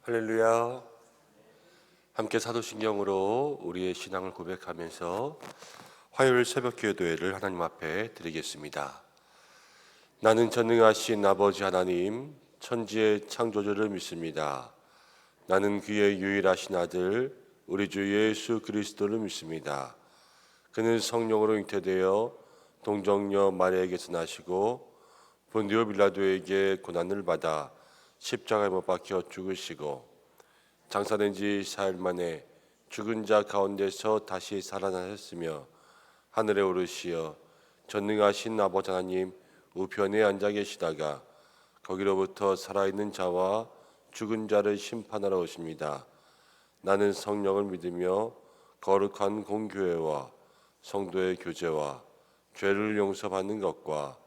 할렐루야. 함께 사도신경으로 우리의 신앙을 고백하면서 화요일 새벽 기도회를 하나님 앞에 드리겠습니다. 나는 전능하신 아버지 하나님, 천지의 창조주를 믿습니다. 나는 그의 유일하신 아들 우리 주 예수 그리스도를 믿습니다. 그는 성령으로 잉태되어 동정녀 마리아에게서 나시고 본디오 빌라도에게 고난을 받아 십자가에 못 박혀 죽으시고 장사된 지 4일 만에 죽은 자 가운데서 다시 살아나셨으며 하늘에 오르시어 전능하신 아버지 하나님 우편에 앉아 계시다가 거기로부터 살아있는 자와 죽은 자를 심판하러 오십니다. 나는 성령을 믿으며 거룩한 공교회와 성도의 교제와 죄를 용서받는 것과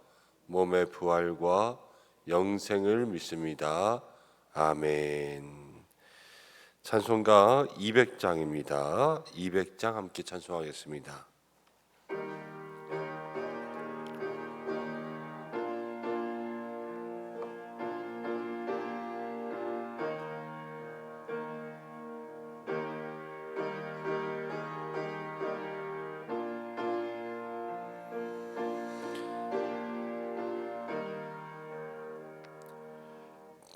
몸의 부활과 영생을 믿습니다. 아멘. 찬송가 200장입니다. 200장 함께 찬송하겠습니다.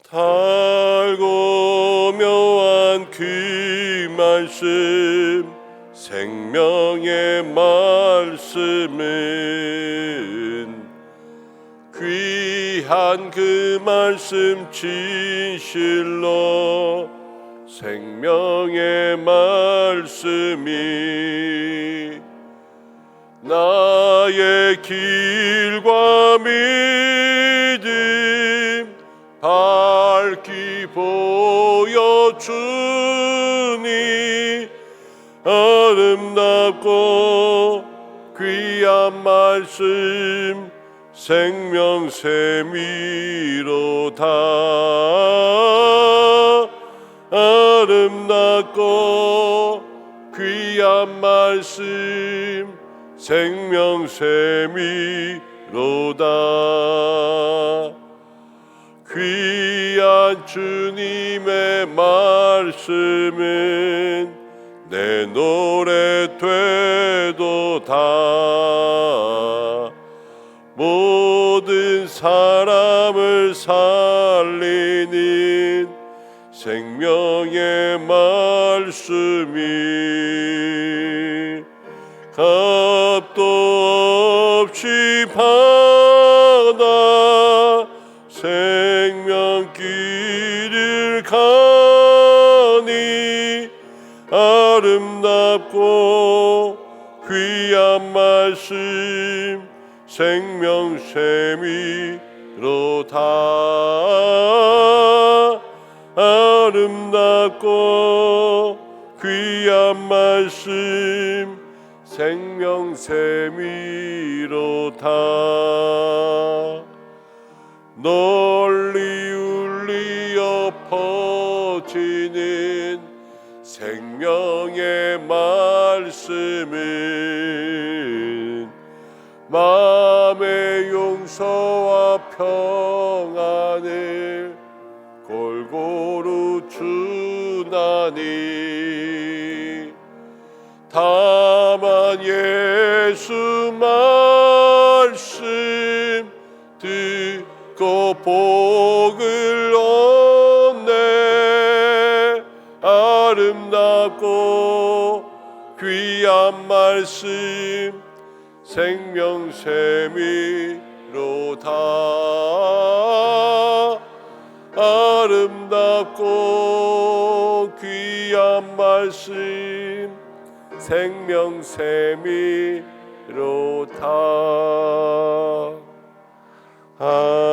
달고 묘한 그 말씀 생명의 말씀은 귀한 그 말씀 진실로 생명의 말씀이 나의 길과 믿음 밝히 보여주니 아름답고 귀한 말씀 생명샘이로다. 아름답고 귀한 말씀 생명샘이로다. 귀한 주님의 말씀은 내 노래 되도다. 모든 사람을 살리는 생명의 말씀이 값도 없이 받아 생명길을 가니 아름답고 귀한 말씀 생명샘이로다. 아름답고 귀한 말씀 생명샘이로다. 널리 울리어 퍼지는 생명의 말씀은 마음의 용서와 평안을 골고루 주나니 다만 예수 말씀 듣고 복을 얻네. 아름답고 귀한 말씀 생명샘이로다. 아름답고 귀한 말씀 생명샘이로다. 아멘.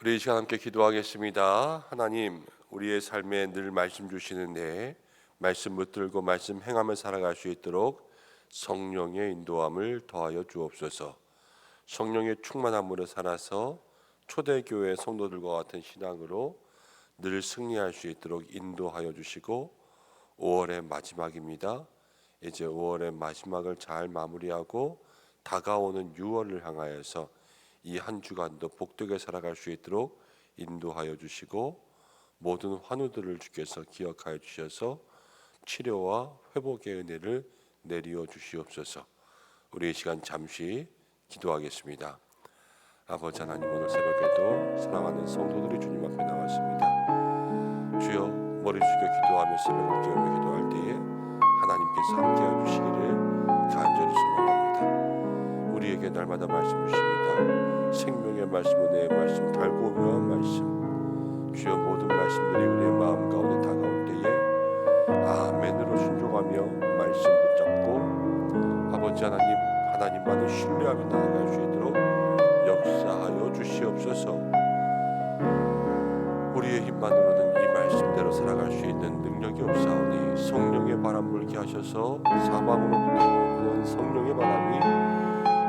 우리 이 시간 함께 기도하겠습니다. 하나님, 우리의 삶에 늘 말씀 주시는데 말씀 붙들고 말씀 행하며 살아갈 수 있도록 성령의 인도함을 더하여 주옵소서. 성령의 충만함으로 살아서 초대교회 성도들과 같은 신앙으로 늘 승리할 수 있도록 인도하여 주시고 5월의 마지막입니다. 이제 5월의 마지막을 잘 마무리하고 다가오는 6월을 향하여서 이 한 주간도 복되게 살아갈 수 있도록 인도하여 주시고 모든 환우들을 주께서 기억하여 주셔서 치료와 회복의 은혜를 내리어 주시옵소서. 우리 이 시간 잠시 기도하겠습니다. 아버지 하나님, 오늘 새벽에도 사랑하는 성도들이 주님 앞에 나왔습니다. 주여, 머리 숙여 기도하며 새벽을 깨우며 기도할 때에 하나님께서 함께해 주시기를 간절히 소망합니다. 우리에게 날마다 말씀 주십니다. 생명의 말씀, 은혜의 말씀, 달고 묘한 말씀, 주여 모든 말씀들이 우리의 마음 가운데 다가올 때에 아멘으로 순종하며 말씀 붙잡고 아버지 하나님만을 신뢰하며 나아갈 수 있도록 역사하여 주시옵소서. 우리의 힘만으로는 이 말씀대로 살아갈 수 있는 능력이 없사오니 성령의 바람 불게 하셔서 사방으로부터 오는 성령의 바람이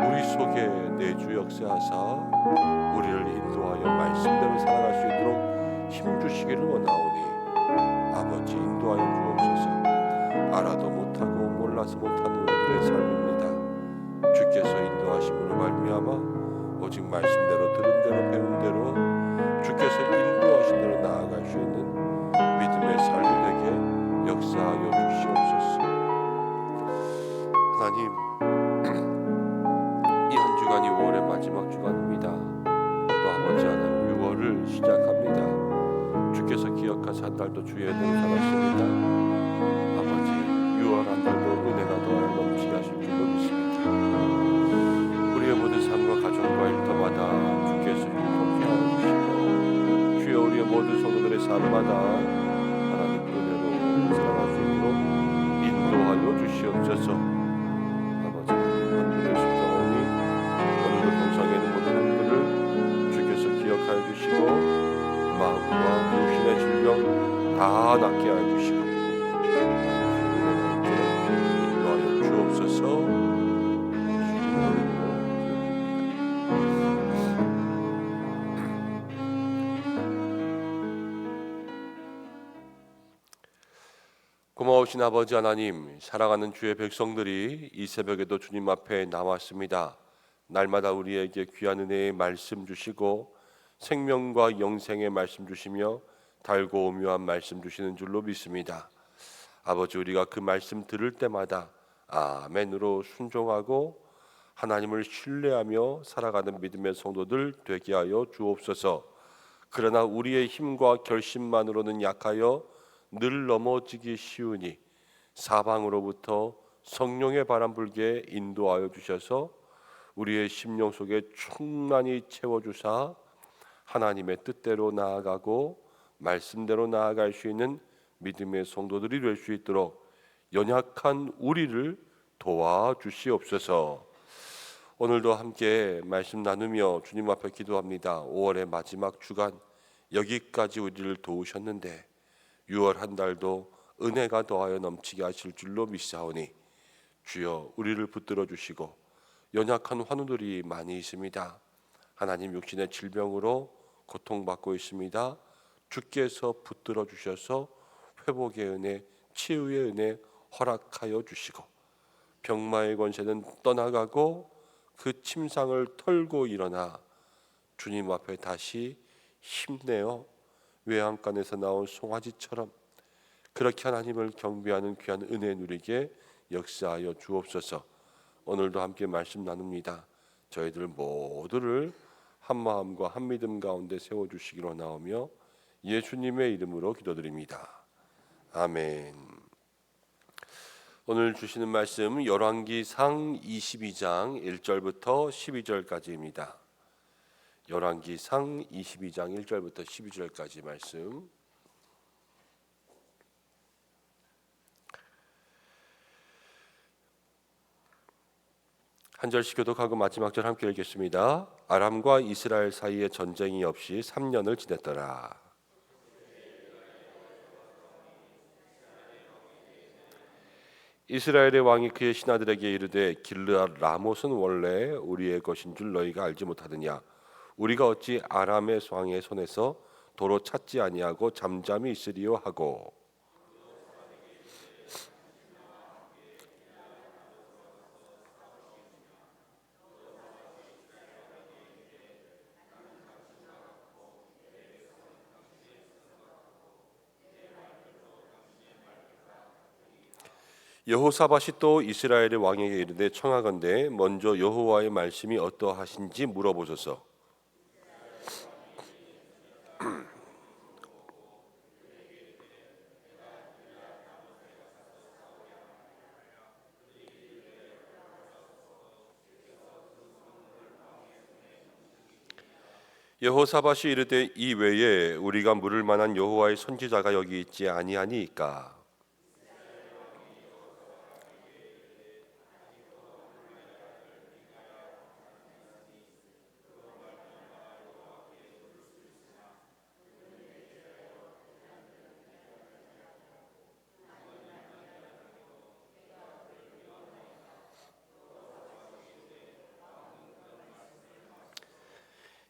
우리 속에 내주 역사하사 우리를 인도하여 말씀대로 살아갈 수 있도록 힘주시기를 원하오니 아버지 인도하여 주옵소서. 알아도 못하고 몰라서 못하는 우리들의 삶입니다. 주께서 인도하심으로 말미암아 오직 말씀대로 들은 대로 배운 대로 주께서 인도하신 대로 나아갈 수 있는 믿음의 삶이 되게 역사하여 주시옵소서. 하나님, 이 한 주간이 5월의 마지막 주간입니다. 또 아버지 하나님 6월을 시작합니다. 주께서 기억하사 한 달도 주의 은혜로 살았습니다. 아버지 6월 한 달도 은혜가 더하여 넘치게 하실 줄로 믿습니다. 우리의 모든 삶과 가정과 일터마다 주께서 행복해 하시고 주여 우리의 모든 성도들의 삶마다 하나님 은혜로 살아갈 수 있도록 인도하여 주시옵소서. 아버지 한분을 신정하니 오늘도 동상에 있는 모든 한분을 주께서 기억하여 주시고 마음과 육신의 질병 다 낫게 하여 주시고 인도하여 주옵소서. 고마우신 아버지 하나님, 사랑하는 주의 백성들이 이 새벽에도 주님 앞에 나왔습니다. 날마다 우리에게 귀한 은혜의 말씀 주시고 생명과 영생의 말씀 주시며 달고 오묘한 말씀 주시는 줄로 믿습니다. 아버지, 우리가 그 말씀 들을 때마다 아멘으로 순종하고 하나님을 신뢰하며 살아가는 믿음의 성도들 되게 하여 주옵소서. 그러나 우리의 힘과 결심만으로는 약하여 늘 넘어지기 쉬우니 사방으로부터 성령의 바람 불게 인도하여 주셔서 우리의 심령 속에 충만히 채워주사 하나님의 뜻대로 나아가고 말씀대로 나아갈 수 있는 믿음의 성도들이 될 수 있도록 연약한 우리를 도와주시옵소서. 오늘도 함께 말씀 나누며 주님 앞에 기도합니다. 5월의 마지막 주간 여기까지 우리를 도우셨는데 6월 한 달도 은혜가 더하여 넘치게 하실 줄로 믿사오니 주여 우리를 붙들어 주시고 연약한 환우들이 많이 있습니다. 하나님, 육신의 질병으로 고통받고 있습니다. 주께서 붙들어 주셔서 회복의 은혜, 치유의 은혜 허락하여 주시고 병마의 권세는 떠나가고 그 침상을 털고 일어나 주님 앞에 다시 힘내어 외양간에서 나온 송아지처럼 그렇게 하나님을 경배하는 귀한 은혜 누리게 역사하여 주옵소서. 오늘도 함께 말씀 나눕니다. 저희들 모두를 한 마음과 한 믿음 가운데 세워주시기로 나오며 예수님의 이름으로 기도드립니다. 아멘. 오늘 주시는 말씀 열왕기상 22장 1절부터 12절까지입니다. 열왕기상 22장 1절부터 12절까지 말씀. 한 절씩 교독하고 마지막 절 함께 읽겠습니다. 아람과 이스라엘 사이에 전쟁이 없이 3년을 지냈더라. 이스라엘의 왕이 그의 신하들에게 이르되 길르앗 라못은 원래 우리의 것인 줄 너희가 알지 못하느냐? 우리가 어찌 아람의 왕의 손에서 도로 찾지 아니하고 잠잠히 있으리요 하고 여호사밧이 또 이스라엘의 왕에게 이르되 청하건대 먼저 여호와의 말씀이 어떠하신지 물어보소서. 여호사밧이 이르되 이 외에 우리가 물을 만한 여호와의 선지자가 여기 있지 아니하니이까.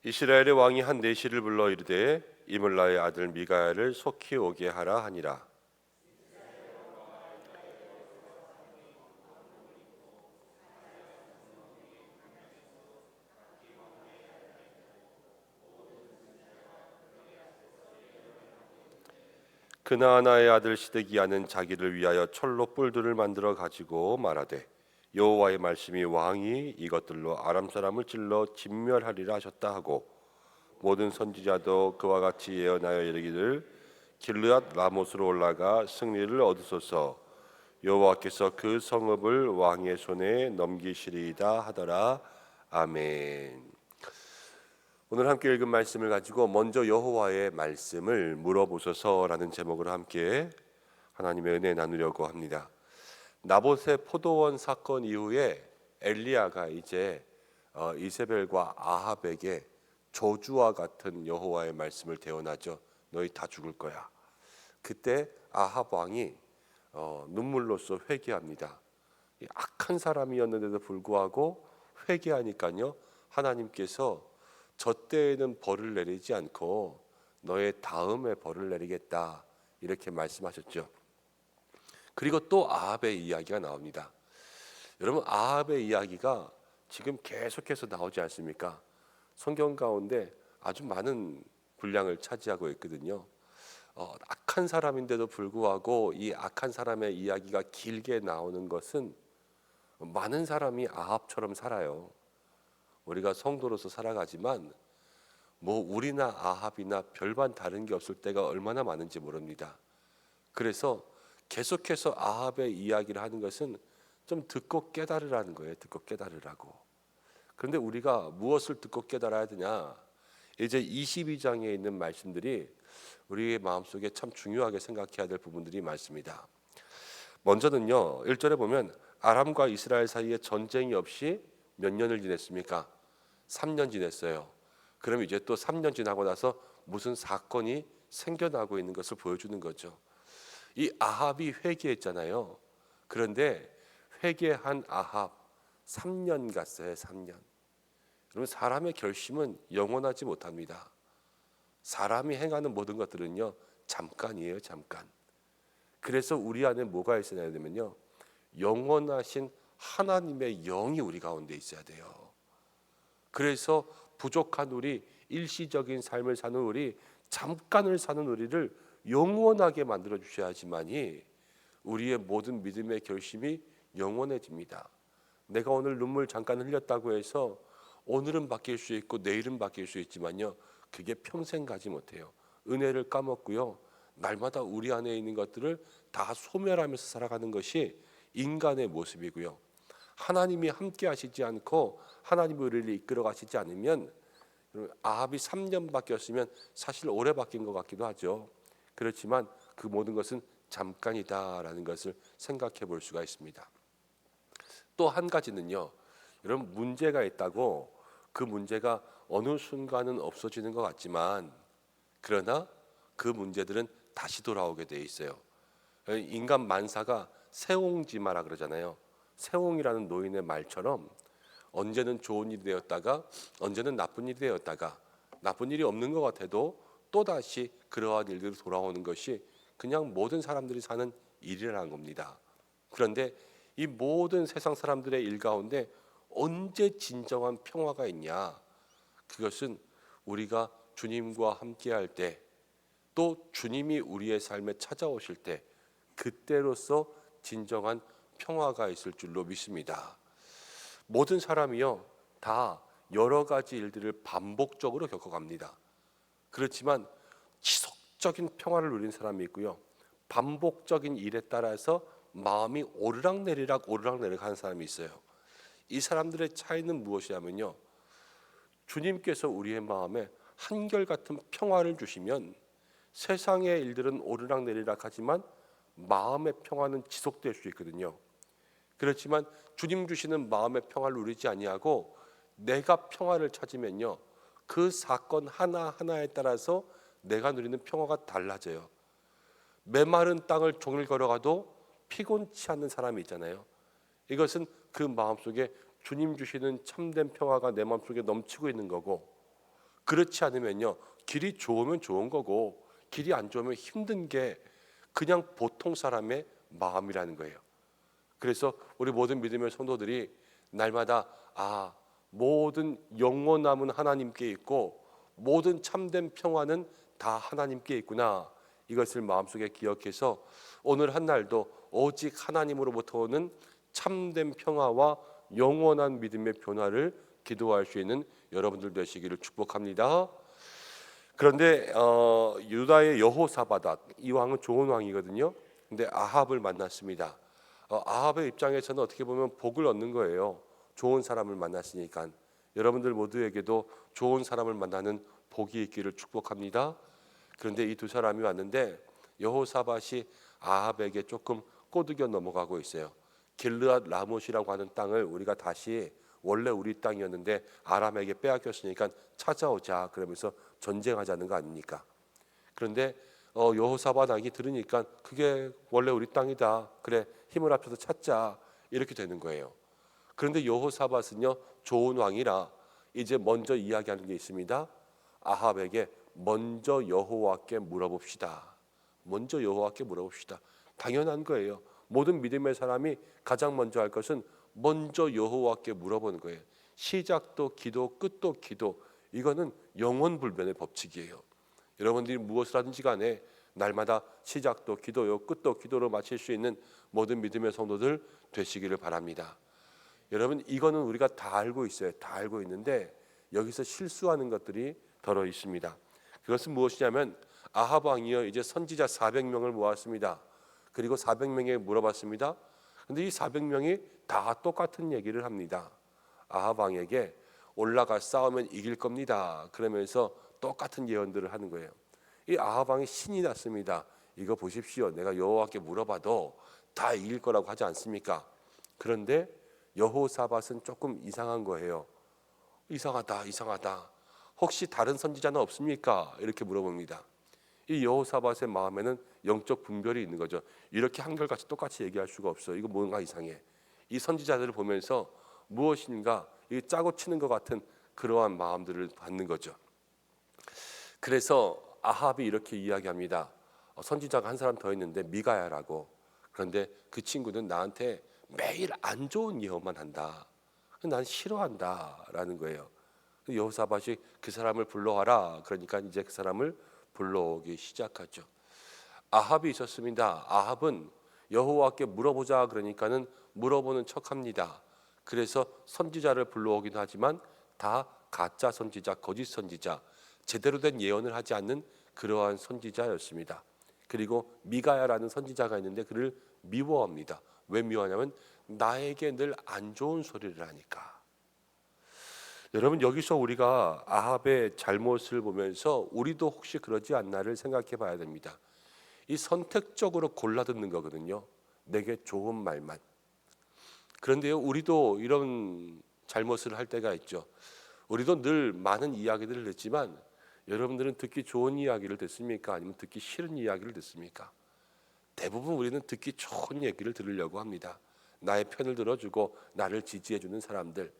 이스라엘의 왕이 한 내시를 불러 이르되 이물라의 아들 미가야를 속히 오게 하라 하니라. 그나아나의 아들 시드기야는 자기를 위하여 철로 뿔들을 만들어 가지고 말하되 여호와의 말씀이 왕이 이것들로 아람 사람을 찔러 진멸하리라 하셨다 하고 모든 선지자도 그와 같이 예언하여 이르기를 길르앗 라못으로 올라가 승리를 얻으소서. 여호와께서 그 성읍을 왕의 손에 넘기시리이다 하더라. 아멘. 오늘 함께 읽은 말씀을 가지고 먼저 여호와의 말씀을 물어보소서라는 제목으로 함께 하나님의 은혜 나누려고 합니다. 나봇의 포도원 사건 이후에 엘리야가 이제 이세벨과 아합에게 저주와 같은 여호와의 말씀을 대언하죠. 너희 다 죽을 거야. 그때 아합 왕이 눈물로써 회개합니다. 악한 사람이었는데도 불구하고 회개하니까요, 하나님께서 저 때에는 벌을 내리지 않고 너의 다음에 벌을 내리겠다 이렇게 말씀하셨죠. 그리고 또 아합의 이야기가 나옵니다. 여러분, 아합의 이야기가 지금 계속해서 나오지 않습니까? 성경 가운데 아주 많은 분량을 차지하고 있거든요. 악한 사람인데도 불구하고 이 악한 사람의 이야기가 길게 나오는 것은 많은 사람이 아합처럼 살아요. 우리가 성도로서 살아가지만 뭐 우리나 아합이나 별반 다른 게 없을 때가 얼마나 많은지 모릅니다. 그래서 계속해서 아합의 이야기를 하는 것은 좀 듣고 깨달으라는 거예요. 듣고 깨달으라고. 그런데 우리가 무엇을 듣고 깨달아야 되냐? 이제 22장에 있는 말씀들이 우리의 마음속에 참 중요하게 생각해야 될 부분들이 많습니다. 먼저는요, 1절에 보면 아람과 이스라엘 사이에 전쟁이 없이 몇 년을 지냈습니까? 3년 지냈어요. 그럼 이제 또 3년 지나고 나서 무슨 사건이 생겨나고 있는 것을 보여주는 거죠. 이 아합이 회개했잖아요. 그런데 회개한 아합 3년 갔어요. 3년. 여러분, 사람의 결심은 영원하지 못합니다. 사람이 행하는 모든 것들은요, 잠깐이에요. 잠깐. 그래서 우리 안에 뭐가 있어야 되면요, 영원하신 하나님의 영이 우리 가운데 있어야 돼요. 그래서 부족한 우리, 일시적인 삶을 사는 우리, 잠깐을 사는 우리를 영원하게 만들어 주셔야지만이 우리의 모든 믿음의 결심이 영원해집니다. 내가 오늘 눈물 잠깐 흘렸다고 해서 오늘은 바뀔 수 있고 내일은 바뀔 수 있지만요, 그게 평생 가지 못해요. 은혜를 까먹고요, 날마다 우리 안에 있는 것들을 다 소멸하면서 살아가는 것이 인간의 모습이고요. 하나님이 함께 하시지 않고 하나님이 우리를 이끌어 가시지 않으면, 아합이 3년 바뀌었으면 사실 오래 바뀐 것 같기도 하죠. 그렇지만 그 모든 것은 잠깐이다라는 것을 생각해 볼 수가 있습니다. 또 한 가지는요, 여러분, 문제가 있다고 그 문제가 어느 순간은 없어지는 것 같지만 그러나 그 문제들은 다시 돌아오게 돼 있어요. 인간 만사가 세옹지마라 그러잖아요. 세옹이라는 노인의 말처럼 언제는 좋은 일이 되었다가 언제는 나쁜 일이 되었다가 나쁜 일이 없는 것 같아도 또다시 그러한 일들이 돌아오는 것이 그냥 모든 사람들이 사는 일이라는 겁니다. 그런데 이 모든 세상 사람들의 일 가운데 언제 진정한 평화가 있냐? 그것은 우리가 주님과 함께할 때, 또 주님이 우리의 삶에 찾아오실 때, 그때로서 진정한 평화가 있을 줄로 믿습니다. 모든 사람이요 다 여러 가지 일들을 반복적으로 겪어갑니다. 그렇지만 지속적인 평화를 누린 사람이 있고요, 반복적인 일에 따라서 마음이 오르락내리락 하는 사람이 있어요. 이 사람들의 차이는 무엇이냐면요, 주님께서 우리의 마음에 한결같은 평화를 주시면 세상의 일들은 오르락내리락 하지만 마음의 평화는 지속될 수 있거든요. 그렇지만 주님 주시는 마음의 평화를 누리지 아니하고 내가 평화를 찾으면요, 그 사건 하나하나에 따라서 내가 누리는 평화가 달라져요. 메마른 땅을 종일 걸어가도 피곤치 않는 사람이 있잖아요. 이것은 그 마음속에 주님 주시는 참된 평화가 내 마음속에 넘치고 있는 거고, 그렇지 않으면요 길이 좋으면 좋은 거고 길이 안 좋으면 힘든 게 그냥 보통 사람의 마음이라는 거예요. 그래서 우리 모든 믿음의 성도들이 날마다 모든 영원 남은 하나님께 있고 모든 참된 평화는 다 하나님께 있구나, 이것을 마음속에 기억해서 오늘 한 날도 오직 하나님으로부터 오는 참된 평화와 영원한 믿음의 변화를 기도할 수 있는 여러분들 되시기를 축복합니다. 그런데 유다의 여호사밧, 이 왕은 좋은 왕이거든요. 근데 아합을 만났습니다. 아합의 입장에서는 어떻게 보면 복을 얻는 거예요. 좋은 사람을 만났으니까. 여러분들 모두에게도 좋은 사람을 만나는 복이 있기를 축복합니다. 그런데 이 두 사람이 왔는데 여호사밧이 아합에게 조금 꼬드겨 넘어가고 있어요. 길르앗 라못이라고 하는 땅을 우리가 다시, 원래 우리 땅이었는데 아람에게 빼앗겼으니까 찾아오자 그러면서 전쟁하자는 거 아닙니까? 그런데 여호사밧 왕이 들으니까 그게 원래 우리 땅이다, 그래 힘을 합쳐서 찾자, 이렇게 되는 거예요. 그런데 여호사밧은요 좋은 왕이라 이제 먼저 이야기하는 게 있습니다. 아합에게 먼저 여호와께 물어봅시다. 먼저 여호와께 물어봅시다. 당연한 거예요. 모든 믿음의 사람이 가장 먼저 할 것은 먼저 여호와께 물어보는 거예요. 시작도 기도, 끝도 기도, 이거는 영원불변의 법칙이에요. 여러분들이 무엇을 하든지 간에 날마다 시작도 기도요, 끝도 기도로 마칠 수 있는 모든 믿음의 성도들 되시기를 바랍니다. 여러분, 이거는 우리가 다 알고 있어요. 다 알고 있는데 여기서 실수하는 것들이 더러 있습니다. 그것은 무엇이냐면 아합 왕이요 이제 선지자 400명을 모았습니다. 그리고 400명에게 물어봤습니다. 근데 이 400명이 다 똑같은 얘기를 합니다. 아합 왕에게 올라가 싸우면 이길 겁니다. 그러면서 똑같은 예언들을 하는 거예요. 이 아합 왕이 신이 났습니다. 이거 보십시오. 내가 여호와께 물어봐도 다 이길 거라고 하지 않습니까? 그런데 여호사밧은 조금 이상한 거예요. 이상하다. 혹시 다른 선지자는 없습니까? 이렇게 물어봅니다. 이 여호사밧의 마음에는 영적 분별이 있는 거죠. 이렇게 한결같이 똑같이 얘기할 수가 없어. 이거 뭔가 이상해. 이 선지자들을 보면서 무엇인가 짜고 치는 것 같은 그러한 마음들을 받는 거죠. 그래서 아합이 이렇게 이야기합니다. 선지자가 한 사람 더 있는데 미가야라고. 그런데 그 친구는 나한테 매일 안 좋은 예언만 한다. 난 싫어한다라는 거예요. 여호사밧이 그 사람을 불러와라. 그러니까 이제 그 사람을 불러오기 시작하죠. 아합이 있었습니다. 아합은 여호와께 물어보자 그러니까는 물어보는 척합니다. 그래서 선지자를 불러오긴 하지만 다 가짜 선지자, 거짓 선지자, 제대로 된 예언을 하지 않는 그러한 선지자였습니다. 그리고 미가야라는 선지자가 있는데 그를 미워합니다. 왜 미워하냐면 나에게 늘 안 좋은 소리를 하니까. 여러분, 여기서 우리가 아합의 잘못을 보면서 우리도 혹시 그러지 않나를 생각해 봐야 됩니다. 이 선택적으로 골라 듣는 거거든요. 내게 좋은 말만. 그런데요, 우리도 이런 잘못을 할 때가 있죠. 우리도 늘 많은 이야기들을 듣지만 여러분들은 듣기 좋은 이야기를 듣습니까? 아니면 듣기 싫은 이야기를 듣습니까? 대부분 우리는 듣기 좋은 얘기를 들으려고 합니다. 나의 편을 들어주고 나를 지지해주는 사람들,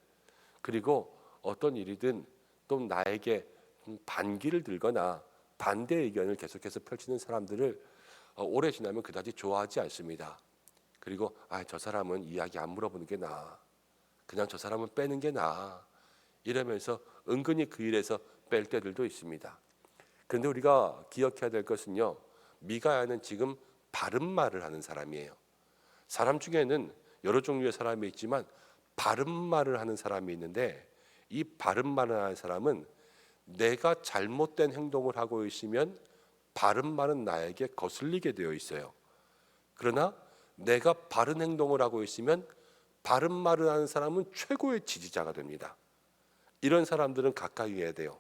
그리고 어떤 일이든 또 나에게 반기를 들거나 반대 의견을 계속해서 펼치는 사람들을 오래 지나면 그다지 좋아하지 않습니다. 그리고 저 사람은 이야기 안 물어보는 게 나아, 그냥 저 사람은 빼는 게 나아, 이러면서 은근히 그 일에서 뺄 때들도 있습니다. 그런데 우리가 기억해야 될 것은요, 미가야는 지금 바른 말을 하는 사람이에요. 사람 중에는 여러 종류의 사람이 있지만 바른 말을 하는 사람이 있는데, 이 바른 말을 하는 사람은 내가 잘못된 행동을 하고 있으면 바른 말은 나에게 거슬리게 되어 있어요. 그러나 내가 바른 행동을 하고 있으면 바른 말을 하는 사람은 최고의 지지자가 됩니다. 이런 사람들은 가까이 해야 돼요.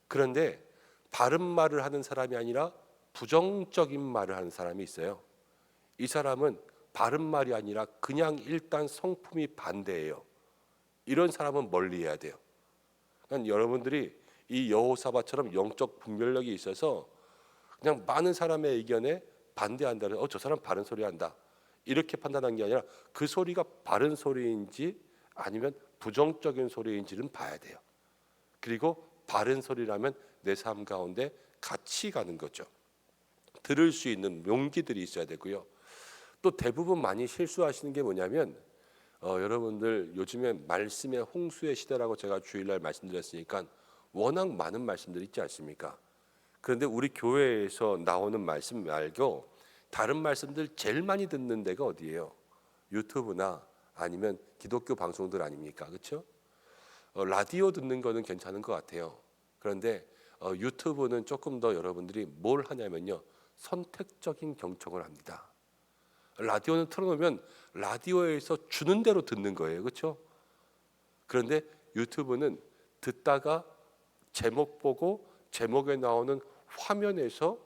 그런데 바른 말을 하는 사람이 아니라 부정적인 말을 하는 사람이 있어요. 이 사람은 바른 말이 아니라 그냥 일단 성품이 반대예요. 이런 사람은 멀리해야 돼요. 그러니까 여러분들이 이 여호사밧처럼 영적 분별력이 있어서 그냥 많은 사람의 의견에 반대한다는, 저 사람 바른 소리 한다, 이렇게 판단한 게 아니라 그 소리가 바른 소리인지 아니면 부정적인 소리인지는 봐야 돼요. 그리고 바른 소리라면 내 삶 가운데 같이 가는 거죠. 들을 수 있는 용기들이 있어야 되고요. 또 대부분 많이 실수하시는 게 뭐냐면, 여러분들 요즘에 말씀의 홍수의 시대라고 제가 주일날 말씀드렸으니까 워낙 많은 말씀들이 있지 않습니까? 그런데 우리 교회에서 나오는 말씀 말고 다른 말씀들 제일 많이 듣는 데가 어디예요? 유튜브나 아니면 기독교 방송들 아닙니까? 그렇죠? 라디오 듣는 거는 괜찮은 것 같아요. 그런데 유튜브는 조금 더 여러분들이 뭘 하냐면요, 선택적인 경청을 합니다. 라디오는 틀어놓으면 라디오에서 주는 대로 듣는 거예요. 그렇죠? 그런데 유튜브는 듣다가 제목 보고 제목에 나오는 화면에서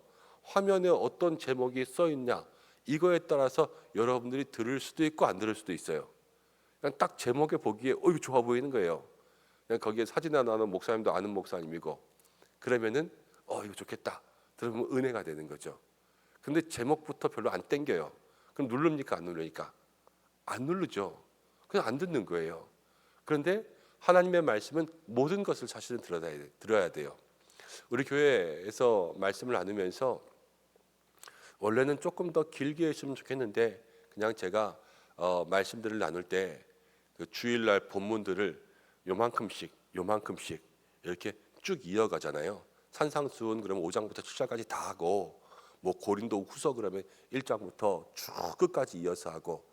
화면에 어떤 제목이 써 있냐, 이거에 따라서 여러분들이 들을 수도 있고 안 들을 수도 있어요. 그냥 딱 제목에 보기에 이거 좋아 보이는 거예요. 그냥 거기에 사진에 나오는 목사님도 아는 목사님이고, 그러면은 이거 좋겠다, 들으면 은혜가 되는 거죠. 근데 제목부터 별로 안 땡겨요. 그럼 누릅니까 안 누르니까? 안 누르죠. 그냥 안 듣는 거예요. 그런데 하나님의 말씀은 모든 것을 사실은 들어야 돼요. 우리 교회에서 말씀을 나누면서 원래는 조금 더 길게 했으면 좋겠는데, 그냥 제가 말씀들을 나눌 때 그 주일날 본문들을 요만큼씩 이렇게 쭉 이어가잖아요. 산상수훈 그러면 5장부터 7장까지 다 하고, 뭐 고린도 후서 그러면 1장부터 쭉 끝까지 이어서 하고,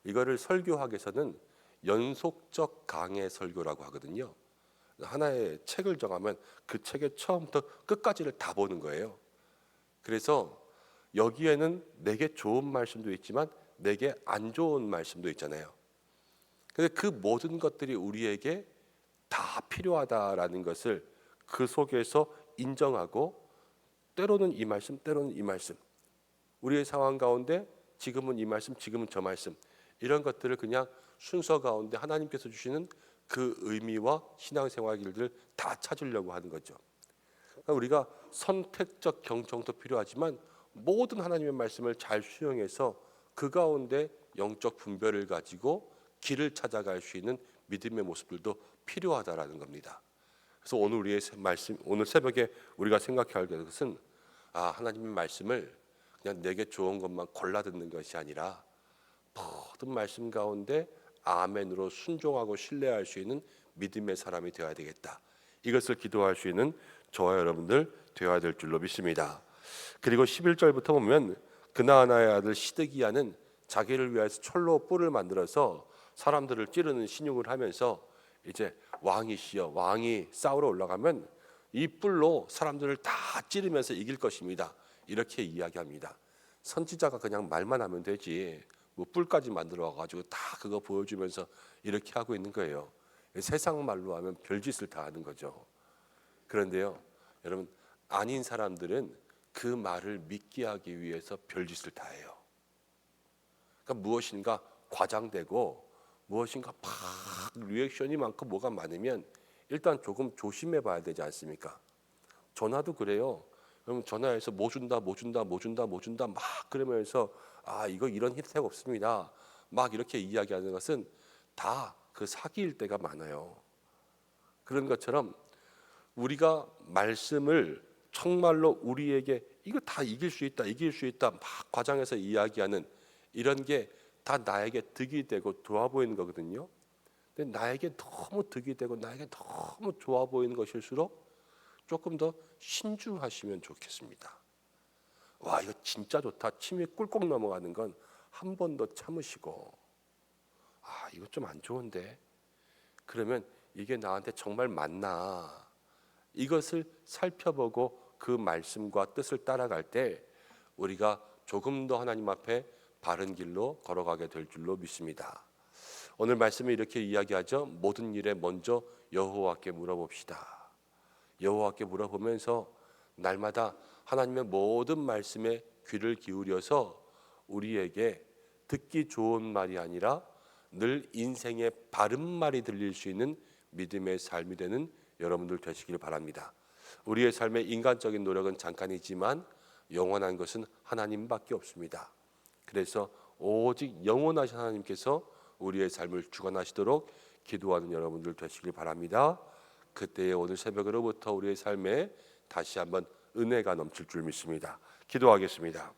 이거를 설교학에서는 연속적 강해 설교라고 하거든요. 하나의 책을 정하면 그 책의 처음부터 끝까지를 다 보는 거예요. 그래서 여기에는 내게 좋은 말씀도 있지만 내게 안 좋은 말씀도 있잖아요. 근데 그 모든 것들이 우리에게 다 필요하다라는 것을 그 속에서 인정하고, 때로는 이 말씀, 때로는 이 말씀, 우리의 상황 가운데 지금은 이 말씀, 지금은 저 말씀, 이런 것들을 그냥 순서 가운데 하나님께서 주시는 그 의미와 신앙생활 길들을 다 찾으려고 하는 거죠. 그러니까 우리가 선택적 경청도 필요하지만 모든 하나님의 말씀을 잘 수용해서 그 가운데 영적 분별을 가지고 길을 찾아갈 수 있는 믿음의 모습들도 필요하다라는 겁니다. 그래서 오늘 우리의 말씀, 오늘 새벽에 우리가 생각해야 할 것은, 하나님의 말씀을 그냥 내게 좋은 것만 골라 듣는 것이 아니라 모든 말씀 가운데 아멘으로 순종하고 신뢰할 수 있는 믿음의 사람이 되어야 되겠다. 이것을 기도할 수 있는 저와 여러분들 되어야 될 줄로 믿습니다. 그리고 11절부터 보면 그나아나의 아들 시드기야는 자기를 위해서 철로 뿔을 만들어서 사람들을 찌르는 신용을 하면서, 이제 왕이시여, 왕이 싸우러 올라가면 이 뿔로 사람들을 다 찌르면서 이길 것입니다, 이렇게 이야기합니다. 선지자가 그냥 말만 하면 되지 뭐 뿔까지 만들어 가지고 다 그거 보여주면서 이렇게 하고 있는 거예요. 세상 말로 하면 별짓을 다 하는 거죠. 그런데요, 여러분, 아닌 사람들은 그 말을 믿게 하기 위해서 별짓을 다 해요. 그러니까 무엇인가 과장되고 무엇인가 막 리액션이 많고 뭐가 많으면 일단 조금 조심해 봐야 되지 않습니까? 전화도 그래요. 그럼 전화해서 뭐 준다 막 그러면서 이거 이런 혜택 없습니다, 막 이렇게 이야기하는 것은 다 그 사기일 때가 많아요. 그런 것처럼 우리가 말씀을 정말로 우리에게 이거 다 이길 수 있다 막 과장해서 이야기하는 이런 게 다 나에게 득이 되고 좋아 보이는 거거든요. 근데 나에게 너무 득이 되고 나에게 너무 좋아 보이는 것일수록 조금 더 신중하시면 좋겠습니다. 와, 이거 진짜 좋다, 침이 꿀꺽 넘어가는 건 한 번 더 참으시고, 이거 좀 안 좋은데. 그러면 이게 나한테 정말 맞나? 이것을 살펴보고 그 말씀과 뜻을 따라갈 때 우리가 조금 더 하나님 앞에 바른 길로 걸어가게 될 줄로 믿습니다. 오늘 말씀을 이렇게 이야기하죠. 모든 일에 먼저 여호와께 물어봅시다. 여호와께 물어보면서 날마다 하나님의 모든 말씀에 귀를 기울여서 우리에게 듣기 좋은 말이 아니라 늘 인생의 바른 말이 들릴 수 있는 믿음의 삶이 되는 여러분들 되시길 바랍니다. 우리의 삶의 인간적인 노력은 잠깐이지만 영원한 것은 하나님밖에 없습니다. 그래서 오직 영원하신 하나님께서 우리의 삶을 주관하시도록 기도하는 여러분들 되시길 바랍니다. 그때에 오늘 새벽으로부터 우리의 삶에 다시 한번 은혜가 넘칠 줄 믿습니다. 기도하겠습니다.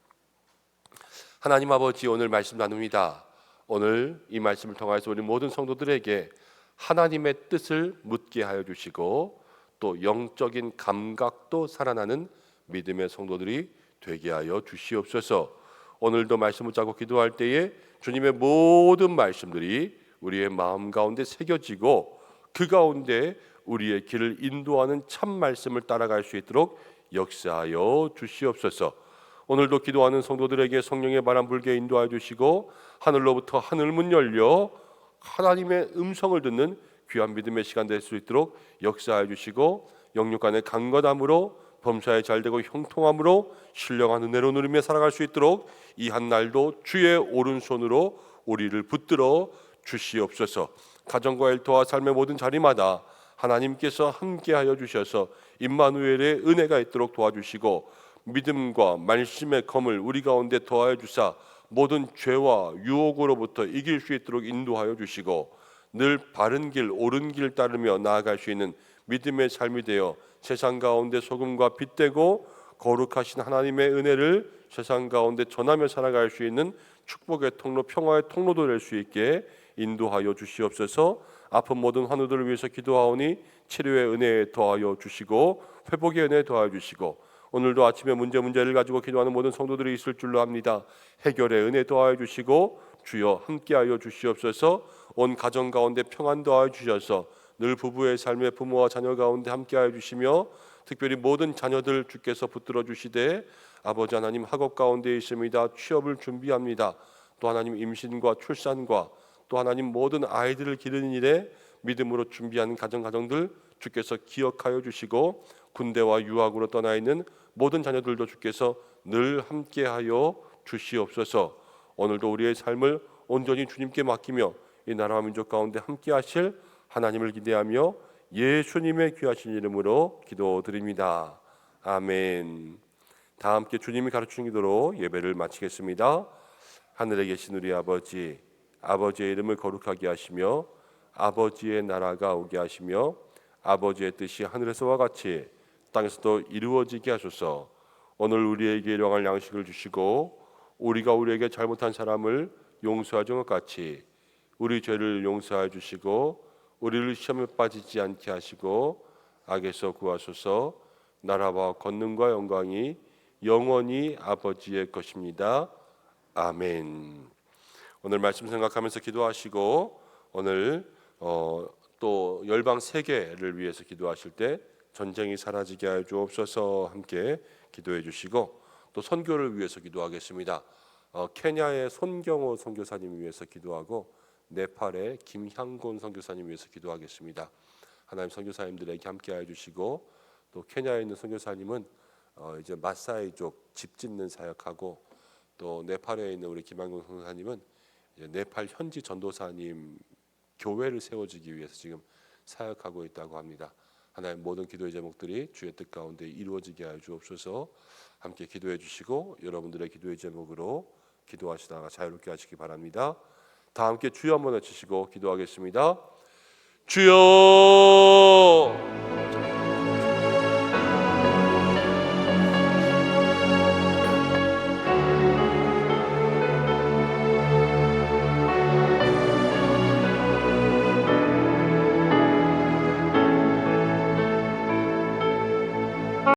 하나님 아버지, 오늘 말씀 나눕니다. 오늘 이 말씀을 통해서 우리 모든 성도들에게 하나님의 뜻을 묻게 하여 주시고 또 영적인 감각도 살아나는 믿음의 성도들이 되게 하여 주시옵소서. 오늘도 말씀을 붙잡고 기도할 때에 주님의 모든 말씀들이 우리의 마음 가운데 새겨지고 그 가운데 우리의 길을 인도하는 참 말씀을 따라갈 수 있도록 역사하여 주시옵소서. 오늘도 기도하는 성도들에게 성령의 바람 불게 인도하여 주시고 하늘로부터 하늘문 열려 하나님의 음성을 듣는 귀한 믿음의 시간 될 수 있도록 역사하여 주시고 영육 간의 강건함으로 범사에 잘되고 형통함으로 신령한 은혜로 누리며 살아갈 수 있도록 이 한 날도 주의 오른손으로 우리를 붙들어 주시옵소서. 가정과 일터와 삶의 모든 자리마다 하나님께서 함께하여 주셔서 임마누엘의 은혜가 있도록 도와주시고 믿음과 말씀의 검을 우리 가운데 더하여 주사 모든 죄와 유혹으로부터 이길 수 있도록 인도하여 주시고 늘 바른 길 옳은 길 따르며 나아갈 수 있는 믿음의 삶이 되어 세상 가운데 소금과 빛 되고 거룩하신 하나님의 은혜를 세상 가운데 전하며 살아갈 수 있는 축복의 통로, 평화의 통로도 될 수 있게 인도하여 주시옵소서. 아픈 모든 환우들을 위해서 기도하오니 치료의 은혜에 더하여 주시고 회복의 은혜에 더하여 주시고 오늘도 아침에 문제를 가지고 기도하는 모든 성도들이 있을 줄로 압니다. 해결의 은혜 더하여 주시고 주여 함께하여 주시옵소서. 온 가정 가운데 평안 더하여 주셔서 늘 부부의 삶에 부모와 자녀 가운데 함께하여 주시며 특별히 모든 자녀들 주께서 붙들어 주시되 아버지 하나님 학업 가운데 있습니다. 취업을 준비합니다. 또 하나님 임신과 출산과 또 하나님 모든 아이들을 기르는 일에 믿음으로 준비하는 가정들 주께서 기억하여 주시고 군대와 유학으로 떠나 있는 모든 자녀들도 주께서 늘 함께하여 주시옵소서. 오늘도 우리의 삶을 온전히 주님께 맡기며 이 나라와 민족 가운데 함께하실 하나님을 기대하며 예수님의 귀하신 이름으로 기도드립니다. 아멘. 다 함께 주님이 가르치는 기도로 예배를 마치겠습니다. 하늘에 계신 우리 아버지, 아버지의 이름을 거룩하게 하시며 아버지의 나라가 오게 하시며 아버지의 뜻이 하늘에서와 같이 땅에서도 이루어지게 하소서. 오늘 우리에게 일용할 양식을 주시고 우리가 우리에게 잘못한 사람을 용서하신 것 같이 우리 죄를 용서해 주시고 우리를 시험에 빠지지 않게 하시고 악에서 구하소서. 나라와 권능과 영광이 영원히 아버지의 것입니다. 아멘. 오늘 말씀 생각하면서 기도하시고 오늘 또 열방 세계를 위해서 기도하실 때 전쟁이 사라지게 하여 주옵소서 함께 기도해 주시고 또 선교를 위해서 기도하겠습니다. 케냐의 손경호 선교사님 위해서 기도하고 네팔의 김향곤 선교사님 위해서 기도하겠습니다. 하나님 선교사님들에게 함께하여 주시고 또 케냐에 있는 선교사님은 이제 마사이족 집 짓는 사역하고 또 네팔에 있는 우리 김향곤 선교사님은 네팔 현지 전도사님 교회를 세워주기 위해서 지금 사역하고 있다고 합니다. 하나님 모든 기도의 제목들이 주의 뜻 가운데 이루어지게 하여 주옵소서. 함께 기도해 주시고 여러분들의 기도의 제목으로 기도하시다가 자유롭게 하시기 바랍니다. 다 함께 주여 한번 외치시고 기도하겠습니다. 주여